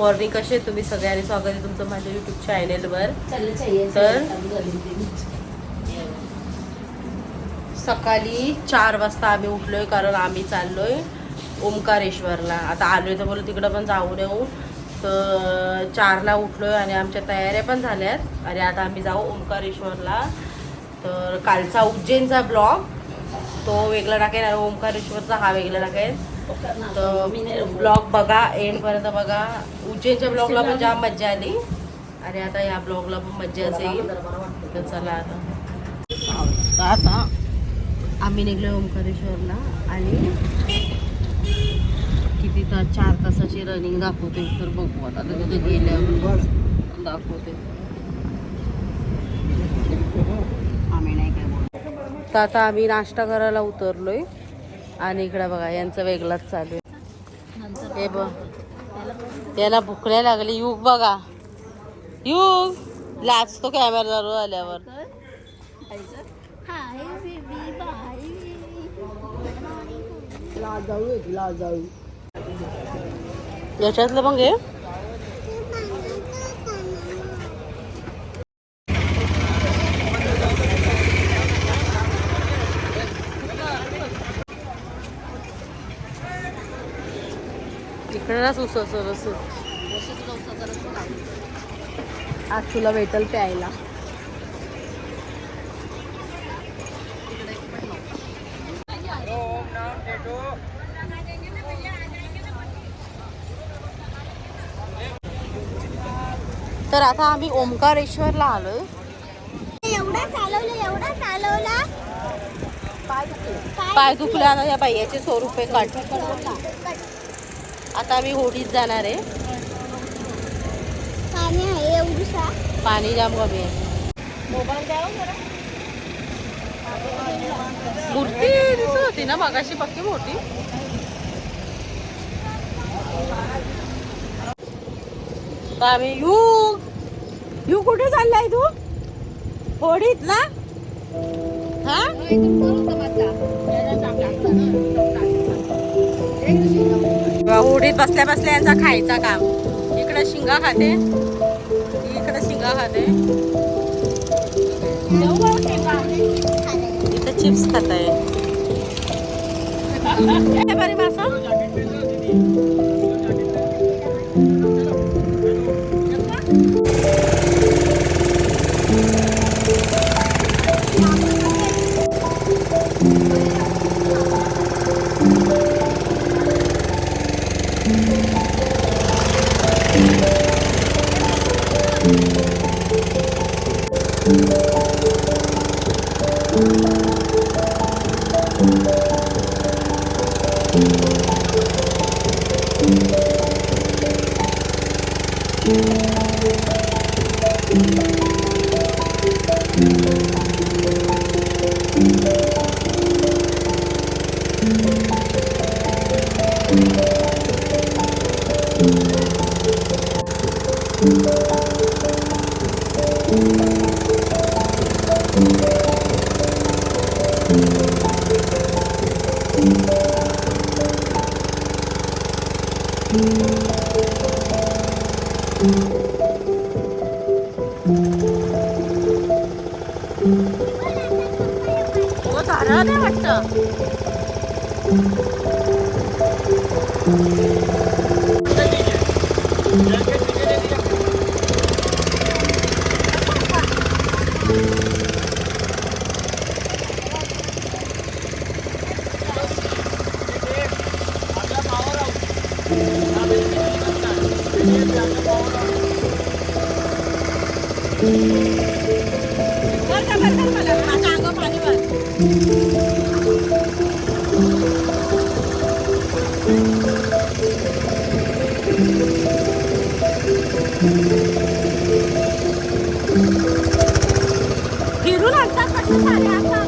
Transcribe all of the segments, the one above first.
Morning. कसे तुम्ही सगळ्यांनी? स्वागत आहे तुमचं माझ्या यूट्यूब चॅनेलवर. तर सकाळी 4 वाजता आम्ही उठलोय, कारण आम्ही चाललोय ओंकारेश्वरला. आता आलोय तर बोलू तिकडं पण जाऊन येऊ. तर 4ला उठलोय आणि आमच्या तयाऱ्या पण झाल्यात आणि आता आम्ही जाऊ ओंकारेश्वरला. तर कालचा उज्जैनचा ब्लॉग तो वेगळा टाकेल आणि ओंकारेश्वरचा हा वेगळा टाकेल. तर ब्लॉग बघा, एंडपर्यंत बघा. उज्जैनच्या ब्लॉगला पण जाम मज्जा आली आणि आता या ब्लॉगला पण मज्जाच येईल. तर चला आता आम्ही निघलो ओंकारेश्वरला आणि किती 4 तासाची रनिंग दाखवते. तर बघू आता तिथे गेल्यावर दाखवते. आम्ही नाही काय बोलतो. तर आता आम्ही नाश्ता करायला उतरलोय आणि इकडे बघा यांचं वेगळाच चालू आहे. हे बघ, याला भुकल्या लागली. युग बघा, युग लाजतो कॅमेरा जवळ आल्यावर. याच्यातलं पण घे. इकडे ना सुस आज तुला भेटल प्यायला. तर आता आम्ही ओंकारेश्वरला आलोय. एवढा चालवला पाय दुखले. आता या बाईचे 100 रुपये काट. आता आम्ही होडीत जाणार आहे. पाणी आहे एवढूसा. पाणी जाम कमी आहे. मूर्ती दिसत होती ना मगाशी पक्की मोठी. तर आम्ही यू कुठे चाललाय तू? होडीत ना? हा होडीत बसल्या बसल्या यांचा खायचा काम. इकडे शिंगा खाते, इकडे शिंगा खाते, इथं चिप्स खात आहे. बरे मासा झालं नाही वाटतं. माझ्या अंगावर पाणी भर. फिरून आणतात कसे सारे आता.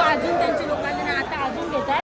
अजून त्यांच्या लोकांनी आता अजून घेतात.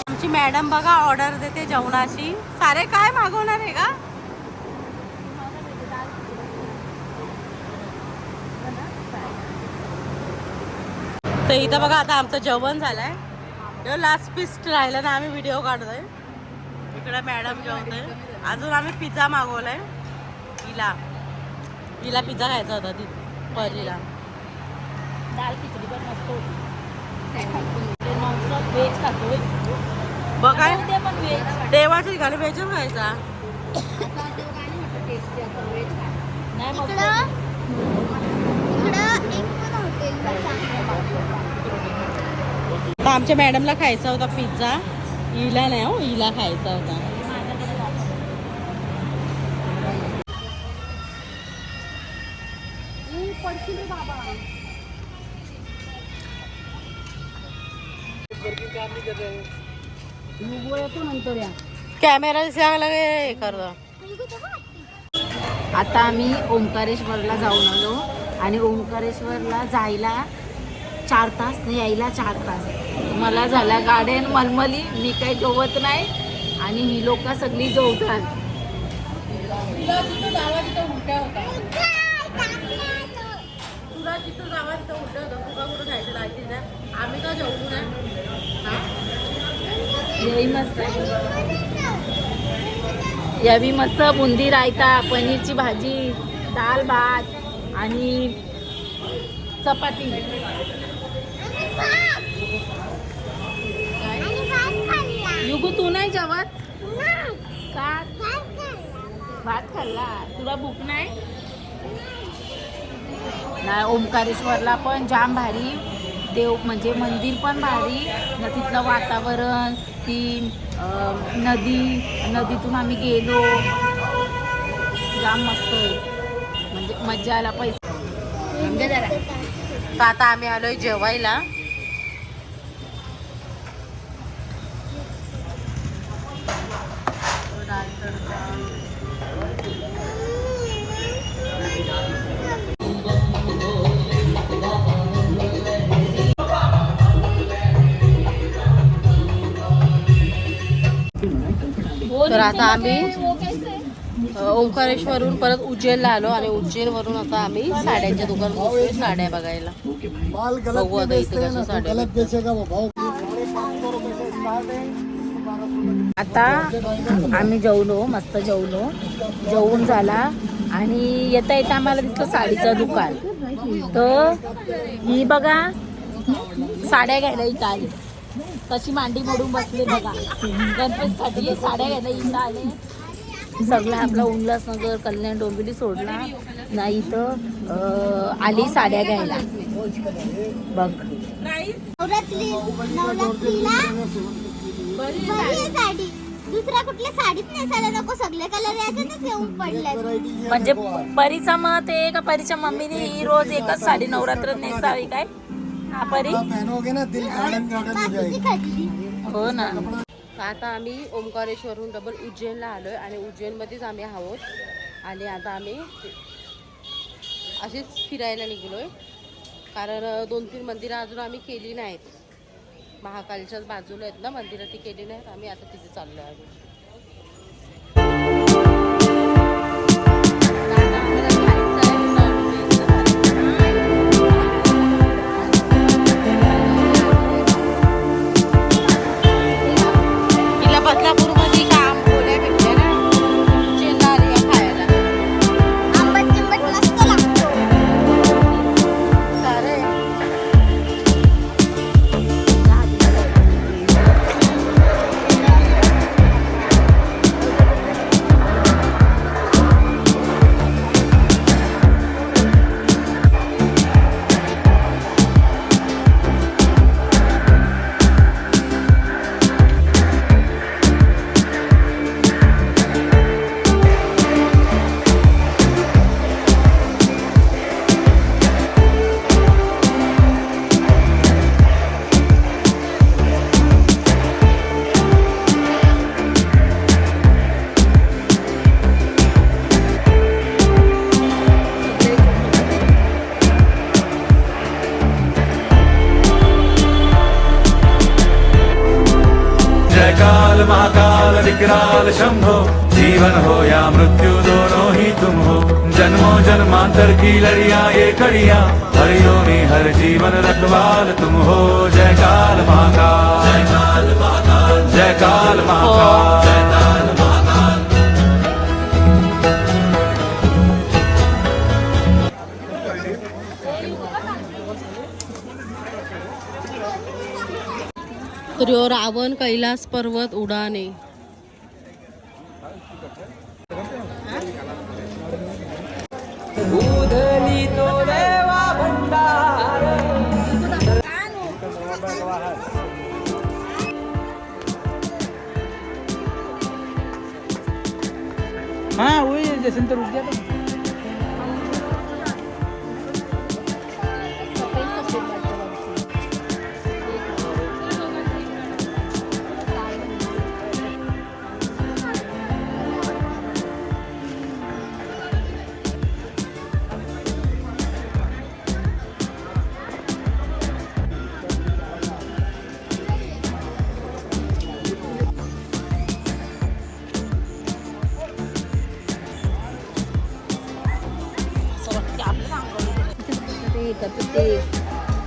आमची मॅडम बघा ऑर्डर देते जेवणाची. सारे काय मागवणार आहे का? तर इथं बघा आता आमचं जेवण झालंय. लास्ट पीस राहिलं ना, आम्ही व्हिडिओ काढतोय. इकडे मॅडम जेवतोय. अजून आम्ही पिझ्झा मागवलाय. हिला पिझ्झा खायचा होता ती पहिलीला. दाल खिचडी पण मस्त होती. व्हेज खातोय बघा. देवाच्या ठिकाणी व्हेजच खायचा. तर आमच्या मॅडमला खायचा होता पिझ्झा. हिला नाही हो, हिला खायचा होता. कॅमेरा दिसायला हे करतो. आता आम्ही ओंकारेश्वरला जाऊन आलो आणि ओंकारेश्वरला जायला 4 तास नाही, यायला 4 तास. मला झाला गाड्यान मलमली. मी काही जेवत नाही आणि ही लोक सगळी जेवतात. तुला जिथं जावा तिथं उलट्या होता. तुला जिथं जावा तिथं उलट्या होता. तुला कुठं खायचं लागतील ना. आम्ही का जेवू नाही. यावी मस्त यावी मस्त बुंदी रायता, पनीरची भाजी, दाल भात आणि चपाती. युगू तू नाही जेवत का? भात खाल्ला. तुला भूक नाही? नाही. ओंकारेश्वरला पण जाम भारी देव, म्हणजे मंदिर पण भारी न. तिथलं वातावरण, ती नदीतून आम्ही गेलो. जाम मस्त आहे, म्हणजे मजा आला. पैसे तर आता आम्ही आलोय जेवायला. तर आता आम्ही ओंकारेश्वरून परत उज्जैनला आलो आणि उज्जैनवरून आता आम्ही साड्यांच्या दुकान बसलोय साड्या बघायला. बघू आता इथे कशा साड्या. आता आम्ही जेवलो, मस्त जेवलो. जेवून झाला आणि येता येता आम्हाला दिसलं साडीचं दुकान. तर ही बघा साड्या घ्यायला इथं आली. कशी मांडी मोडून बसले बघा. गणपतीसाठी साड्या घ्यायला इथं आले. सगळं आपला उल्हासनगर कल्याण डोंबिवली सोडला नाही तर आली साड्या घ्यायला बघ. नवरात्रीला बरी आहे साडी. दुसऱ्या कुठल्या साडीत नेसायला नको. सगळे कलर याच्यातच येऊन पडले. म्हणजे परीचा मत आहे का परीच्या मम्मीने ही रोज एकच साडी नवरात्रात नेसावी काय? हा परी हो ना. आता आम्ही ओंकारेश्वरहून डबल उज्जैनला आलोय आणि उज्जैनमध्येच आम्ही आहोत. आणि आता आम्ही अशीच फिरायला निघलोय कारण 2-3 मंदिरं अजून आम्ही केली नाहीत. महाकालच्याच बाजूला आहेत ना मंदिरं, ती केली नाहीत. आम्ही आता तिथे चाललो आहे. बदलापूरमध्ये काम बोल्या भेटल्या ना उज्जैनला आली खायला. आंबट चिंबट मस्त लागतो. सारे जयकाल महाकाल विकराल शंभो, जीवन हो या मृत्यु दोनों ही तुम हो। जन्मों जन्मांतर की लड़िया ये कड़िया, हरियो में हर जीवन रखवाल तुम हो। जयकाल महाकाल, जयकाल महाकाल, जयकाल महाकाल, जयकाल महाकाल। तर यो रावण कैलास पर्वत उडाने. हाँ वही जैसे तो रुक गया था।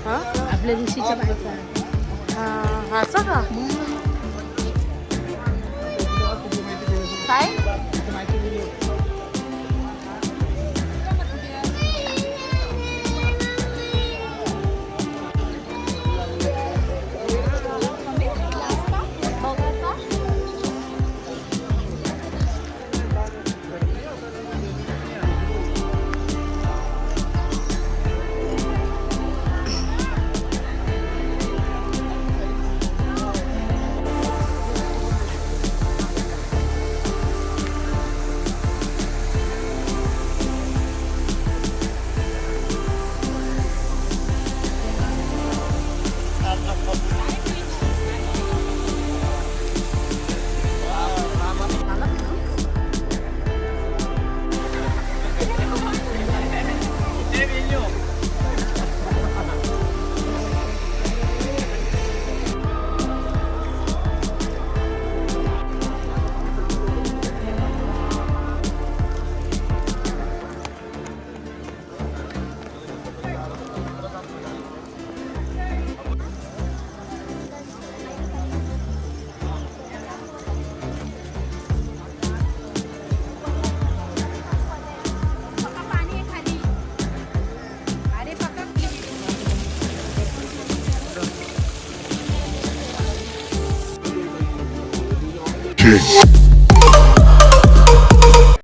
हा आपल्या ऋषीच्या बायका हाचा का काय shit.